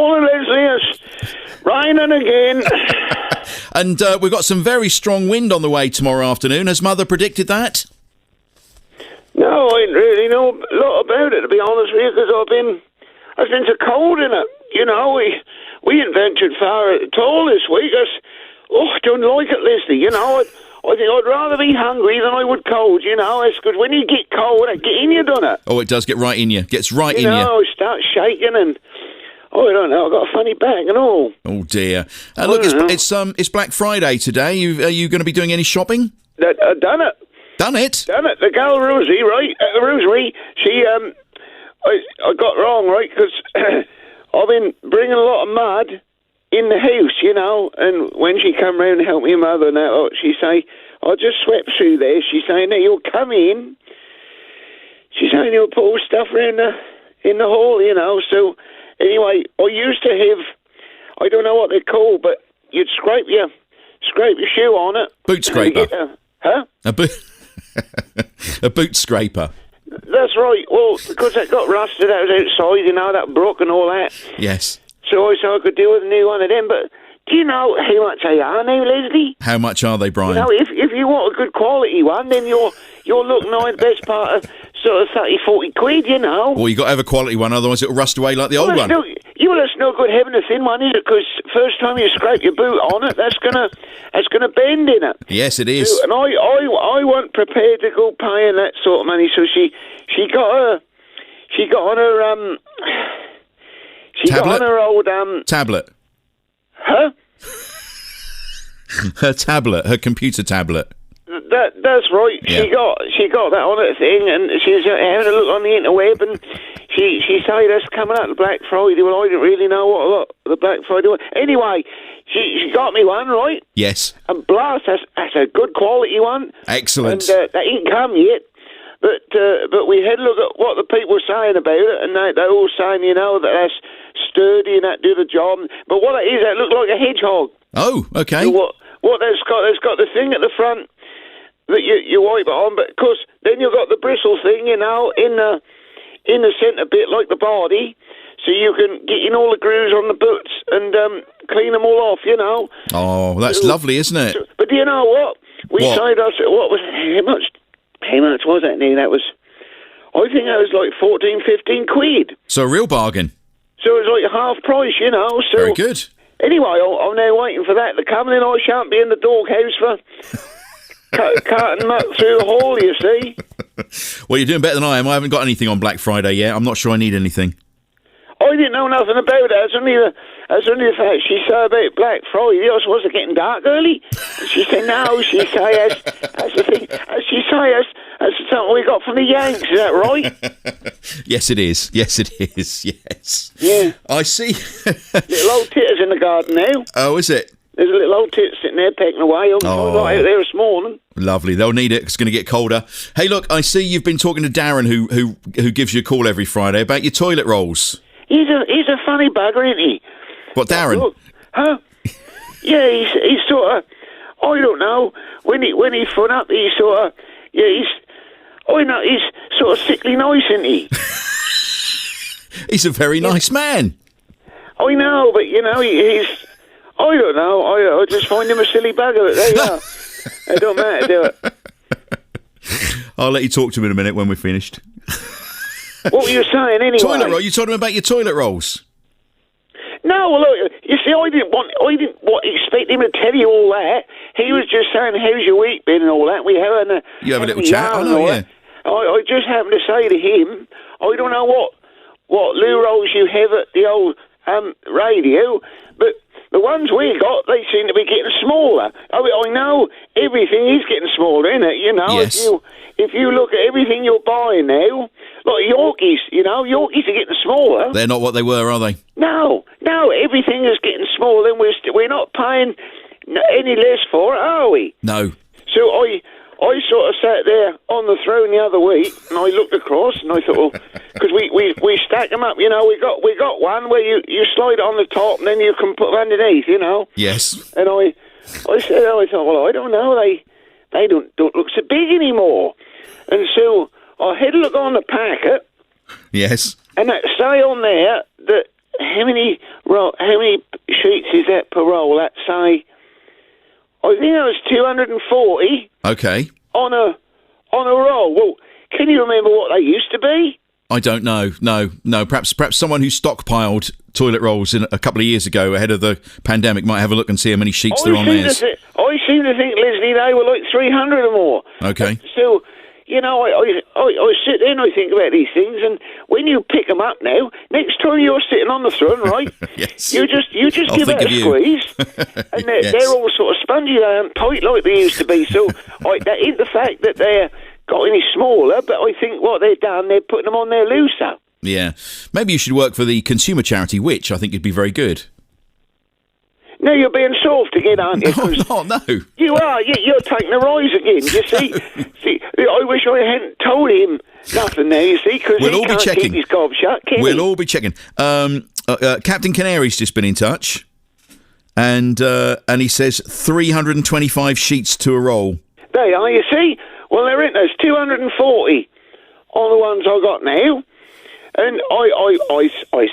Morning, Leslie. It's raining again. And we've got some very strong wind on the way tomorrow afternoon. Has Mother predicted that? No, I didn't really know a lot about it, to be honest with you, because I've been so cold in it. You know, we ain't ventured far at all this week. I don't like it, Leslie. You know, I think I'd rather be hungry than I would cold, you know. It's because when you get cold, it get in you, doesn't it? Oh, it does get right in you. Gets right in you. I start shaking and... Oh, I don't know. I've got a funny back and all. Oh, dear. Look, it's Black Friday today. Are you going to be doing any shopping? I've done it. Done it? Done it. The girl Rosie, right? Rosie, she, I got wrong, right? Because I've been bringing a lot of mud in the house, you know, and when she come round and help me mother and that, she say, I just swept through there. She saying, now you'll come in. She saying you'll put all stuff around in the hall, you know. So anyway, I used to have, I don't know what they're called, but you'd scrape your shoe on it. Boot scraper. Huh? A boot scraper. That's right. Well, because that got rusted, that was outside, you know, that broke and all that. Yes. So I said I could do with a new one of them, but do you know how much they are now, Leslie? How much are they, Brian? You know, if you want a good quality one, then you're looking at the best part of sort of 30, 40 quid, you know. Well, you got to have a quality one, otherwise it'll rust away like the old one. It's no good having a thin one, is it? Because first time you scrape your boot on it, that's gonna bend in it. Yes, it is. So, and I wasn't prepared to go paying that sort of money, so she got on her old tablet. Huh? Her tablet, her computer tablet. That's right. Yeah. She got that on her thing, and she was having a look on the interweb, and she said that's coming out the Black Friday. Well, I didn't really know what the Black Friday was. Anyway, she got me one, right? Yes. And blast, that's a good quality one. Excellent. And that ain't come yet. But we had a look at what the people were saying about it, and they're all saying, you know, that that's sturdy and that do the job. But what it is, it looked like a hedgehog. Oh, okay. So what that's got the thing at the front that you wipe it on, but of course then you've got the bristle thing, you know, in the centre bit like the body, so you can get in all the grooves on the boots and clean them all off, you know. Oh, that's lovely, isn't it? But do you know what? We signed us. What was how much was that now? I think that was like 14, 15 quid. So a real bargain. So it was like half price, you know. So very good. Anyway, I'm now waiting for that to come, and then I shan't be in the doghouse for carting muck through the hall, you see. Well, you're doing better than I am. I haven't got anything on Black Friday yet. I'm not sure I need anything. I didn't know nothing about it. It's only the fact she said about Black Friday. I was it getting dark early? And she said, no, she said, that's the thing. She said, that's something we got from the Yanks. Is that right? Yes, it is. Yes, it is. Yes. Yeah. I see. Little old titters in the garden now. Oh, is it? There's a little old tit sitting there pecking away. I got out there this morning. Lovely. They'll need it. It's going to get colder. Hey, look, I see you've been talking to Darren, who gives you a call every Friday about your toilet rolls. He's a funny bugger, isn't he? What, Darren? Look, huh? Yeah, he's sort of, I don't know, when he's fun up, he's sort of, yeah, he's sort of sickly nice, isn't he? He's a very nice man. I know, but, you know, he's, I don't know, I just find him a silly bugger, but there you are. It don't matter, do it? I'll let you talk to him in a minute when we're finished. What were you saying, anyway? Toilet roll. You told him about your toilet rolls. No, well, look, you see, I didn't expect him to tell you all that. He was just saying, how's your week been and all that. You have a little chat, I know, yeah. I just happened to say to him, I don't know what loo rolls you have at the old radio, but the ones we got, they seem to be getting smaller. I know everything is getting smaller, isn't it? You know, yes. If you look at everything you're buying now, like Yorkies, you know, Yorkies are getting smaller. They're not what they were, are they? No, everything is getting smaller, and we're not paying any less for it, are we? No. So I sort of sat there on the throne the other week, and I looked across, and I thought, well, because we stack them up, you know, we got one where you slide it on the top, and then you can put them underneath, you know. Yes. And I thought, well, I don't know, they don't look so big anymore, and so I had a look on the packet. Yes. And that say on there that how many Right, how many sheets is that per roll? That's, say, I think it was 240 Okay. on a roll. Well, can you remember what they used to be? I don't know. No. Perhaps someone who stockpiled toilet rolls a couple of years ago ahead of the pandemic might have a look and see how many sheets there are on theirs. I seem to think, Leslie, they were like 300 or more. Okay. So, I sit there and I think about these things, and when you pick them up now, next time you're sitting on the throne, right? Yes. You just give it a squeeze, and they're all sort of spongy, they aren't tight like they used to be. So, that ain't the fact that they're got any smaller, but I think what they've done, they're putting them on there looser. Yeah. Maybe you should work for the consumer charity Which. I think you'd be very good. No, you're being soft again, aren't you? No. You are. You're taking the rise again. You see, I wish I hadn't told him nothing there, you see, because he can't keep his gob shut, can We'll he? all be checking. Captain Canary's just been in touch, and he says 325 sheets to a roll. They are, you see. Well, there's 240 on the ones I got now. And I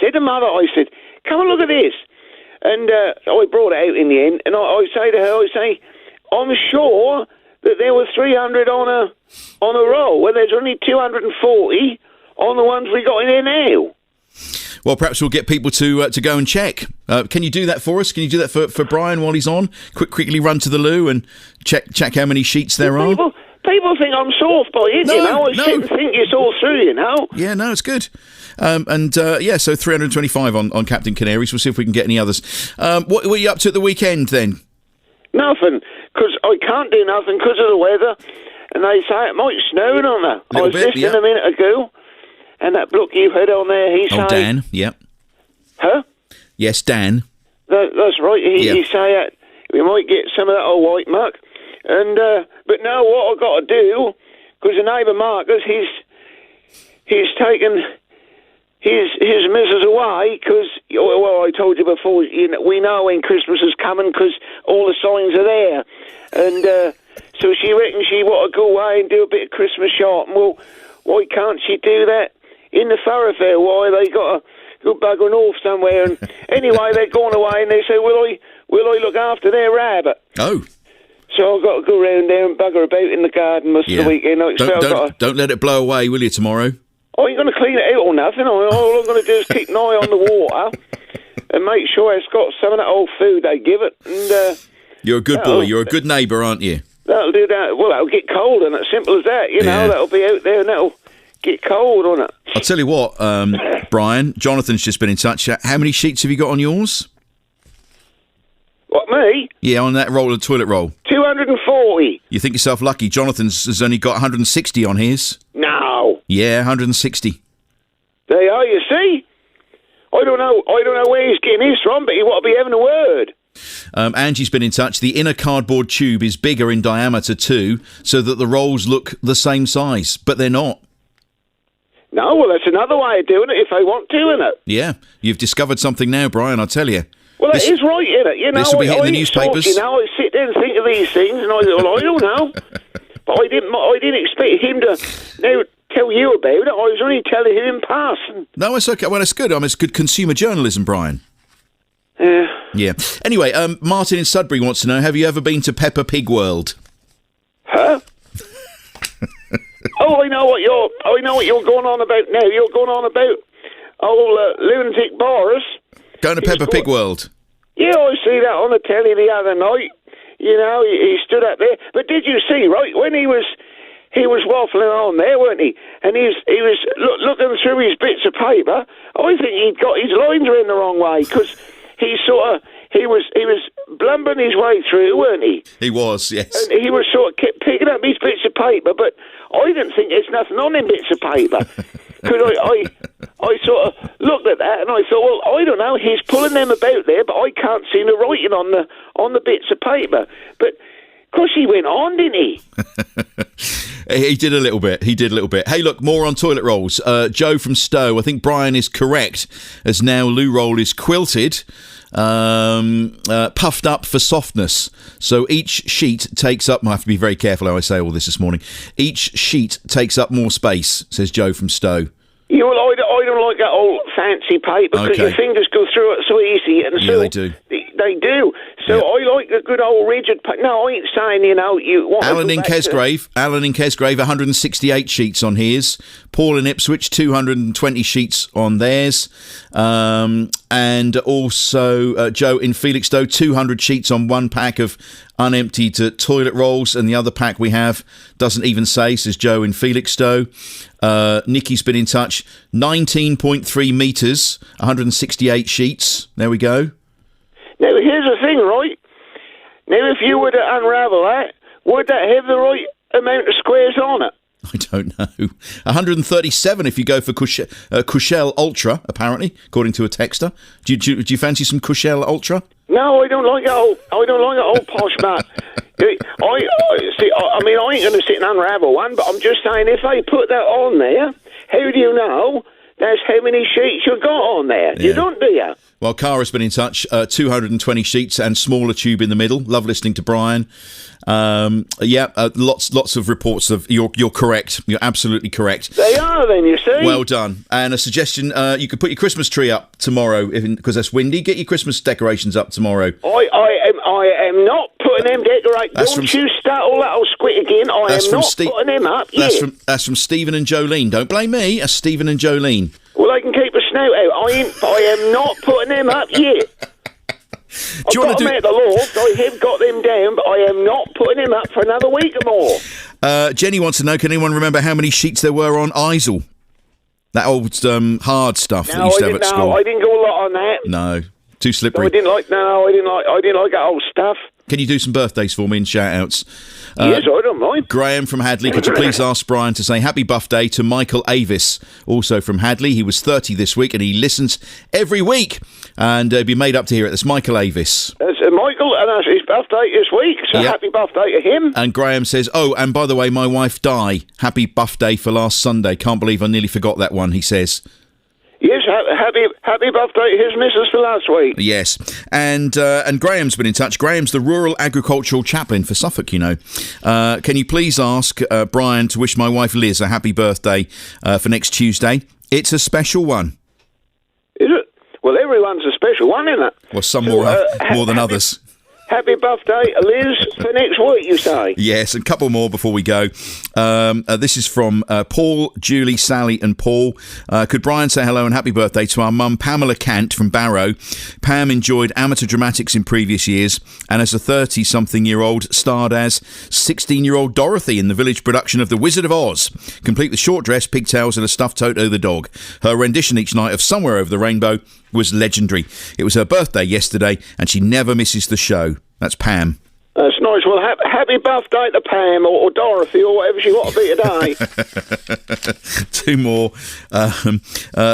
said to Mother, I said, come and look at this. And I brought it out in the end, and I say to her, I'm sure that there were 300 on a roll, where there's only 240 on the ones we got in there now. Well, perhaps we'll get people to go and check. Can you do that for us? Can you do that for Brian while he's on? Quickly run to the loo and check how many sheets there are. People think I'm soft by it, I sit and think it's all through, Yeah, no, it's good. So 325 on Captain Canary's. We'll see if we can get any others. What were you up to at the weekend then? Nothing, because I can't do nothing because of the weather. And they say it might snow, don't they? I was listening a minute ago, and that bloke you had on there, he said... Dan, yep. Huh? Yes, Dan. That's right. He say we might get some of that old white muck. And but now what I've got to do, because the neighbour Marcus, he's taken his missus away, because, I told you before, we know when Christmas is coming because all the signs are there. And so she reckons she want to go away and do a bit of Christmas shopping. Well, why can't she do that in the thoroughfare? Why they got to go buggering off somewhere? And anyway, they're going away, and they say, will I look after their rabbit? Oh. So I've got to go round there and bugger about in the garden most of the weekend. Don't let it blow away, will you, tomorrow? I ain't going to clean it out or nothing. All I'm going to do is keep an eye on the water and make sure it's got some of that old food they give it. And you're a good boy. You're a good neighbour, aren't you? That'll do that. Well, that'll get cold, and it's simple as that. That'll be out there and that'll get cold on it. I'll tell you what, Brian, Jonathan's just been in touch. How many sheets have you got on yours? What, me? Yeah, on that toilet roll. 240. You think yourself lucky. Jonathan's has only got 160 on his. No. Yeah, 160. There you are, you see? I don't know where he's getting his from, but he ought to be having a word. Angie's been in touch. The inner cardboard tube is bigger in diameter too, so that the rolls look the same size, but they're not. No, well, that's another way of doing it if they want to, isn't it? Yeah, you've discovered something now, Brian, I tell you. Well, that is right, isn't it? This will be hitting the newspapers. I sit there and think of these things, and I thought, well, I don't know. But I didn't expect him to tell you about it. I was only telling him in passing. No, it's okay. Well, it's good. It's good consumer journalism, Brian. Yeah. Anyway, Martin in Sudbury wants to know, have you ever been to Peppa Pig World? Huh? I know what you're going on about now. You're going on about old lunatic Boris. Going to Peppa Pig World. Yeah, I see that on the telly the other night. He stood up there. But did you see, right, when he was waffling on there, weren't he? And he was looking through his bits of paper. I think he'd got his lines around the wrong way, because he was blumbering his way through, weren't he? He was, yes. And he was sort of kept picking up his bits of paper, but I didn't think there's nothing on them bits of paper. Because I sort of looked at that and I thought, well, I don't know, he's pulling them about there, but I can't see the writing on the bits of paper. But, of course, he went on, didn't he? He did a little bit. Hey, look, more on toilet rolls. Joe from Stowe, I think Brian is correct, as now loo roll is quilted, puffed up for softness. So each sheet takes up... I have to be very careful how I say all this morning. Each sheet takes up more space, says Joe from Stowe. Yeah, well, I don't like that old fancy paper because your fingers go through it so easy. And so they do. They do. So I like the good old rigid paper. No, I ain't saying, you want Alan in Kesgrave, 168 sheets on his. Paul in Ipswich, 220 sheets on theirs. And also Joe in Felixstowe, 200 sheets on one pack of unemptied toilet rolls, and the other pack we have doesn't even say, says Joe in Felixstowe. Nikki's been in touch, 19.3 metres, 168 sheets. There we go. Now, here's the thing, right? Now, if you were to unravel that, would that have the right amount of squares on it? I don't know. 137 if you go for Cushelle Ultra, apparently, according to a texter. Do you fancy some Cushelle Ultra? No, I don't like that old posh mat. I mean, I ain't going to sit and unravel one, but I'm just saying, if they put that on there, how do you know that's how many sheets you got on there? Yeah. You don't, do you? Well, Cara's been in touch, 220 sheets and smaller tube in the middle. Love listening to Brian. Lots of reports of you're correct. You're absolutely correct. They are, then, you see. Well done. And a suggestion: you could put your Christmas tree up tomorrow because that's windy. Get your Christmas decorations up tomorrow. I am not putting them decorations. Don't you start all that old squit again. I am not putting them up. That's from Stephen and Jolene. Don't blame me. That's Stephen and Jolene. Well, they can keep a snout out. I am not putting them up yet. I've got them at the loft. I have got them down, but I am not putting them up for another week or more. Jenny wants to know, can anyone remember how many sheets there were on ISIL? That old hard stuff that you used to have at school. No, I didn't go a lot on that. No, too slippery. I didn't like that old stuff. Can you do some birthdays for me and shout-outs? Yes, I don't mind. Graham from Hadley, could you please ask Brian to say happy birthday to Michael Avis, also from Hadley. He was 30 this week and he listens every week. And be made up to hear it. That's Michael Avis. It's Michael, and that's his birthday this week, so happy birthday to him. And Graham says, oh, and by the way, my wife Di, happy birthday for last Sunday. Can't believe I nearly forgot that one, he says. Yes, happy birthday to his missus for last week. Yes, and Graham's been in touch. Graham's the Rural Agricultural Chaplain for Suffolk, you know. Can you please ask Brian to wish my wife Liz a happy birthday for next Tuesday? It's a special one. Is it? Well, everyone's a special one, isn't it? Well, some more than others. Happy birthday, Liz, for next week, you say? Yes, a couple more before we go. This is from Paul, Julie, Sally and Paul. Could Brian say hello and happy birthday to our mum, Pamela Cant from Barrow? Pam enjoyed amateur dramatics in previous years and as a 30-something-year-old starred as 16-year-old Dorothy in the village production of The Wizard of Oz, complete with short dress, pigtails and a stuffed Toto the dog. Her rendition each night of Somewhere Over the Rainbow was legendary. It was her birthday yesterday and she never misses the show. That's Pam. That's nice. Well, happy birthday to Pam or Dorothy or whatever she want to be today. Two more.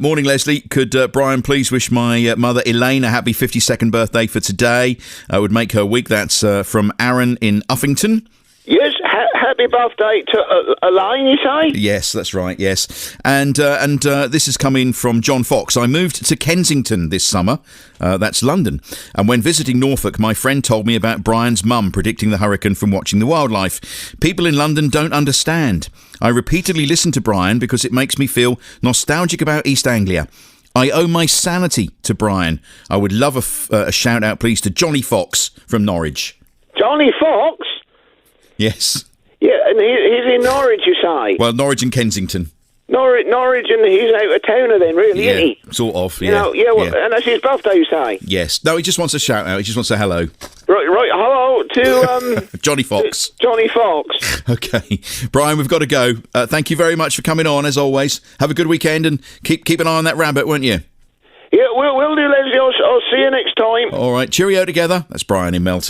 Morning, Leslie. Could Brian please wish my mother Elaine a happy 52nd birthday for today? Would make her week. That's from Aaron in Uffington. Yes, happy birthday to Elaine, you say? Yes, that's right, yes. And this is coming from John Fox. I moved to Kensington this summer. That's London. And when visiting Norfolk, my friend told me about Brian's mum predicting the hurricane from watching the wildlife. People in London don't understand. I repeatedly listen to Brian because it makes me feel nostalgic about East Anglia. I owe my sanity to Brian. I would love a shout-out, please, to Johnny Fox from Norwich. Johnny Fox? Yes. Yeah, and he's in Norwich, you say? Well, Norwich and Kensington. Norwich, and he's out of towner then, really, isn't he? Sort of, yeah. And that's his birthday, you say? Yes. No, he just wants a shout-out. He just wants a hello. Right, hello to... Johnny Fox. Johnny Fox. Okay. Brian, we've got to go. Thank you very much for coming on, as always. Have a good weekend, and keep an eye on that rabbit, won't you? Yeah, we'll do, Leslie. I'll see you next time. All right. Cheerio together. That's Brian in Melton.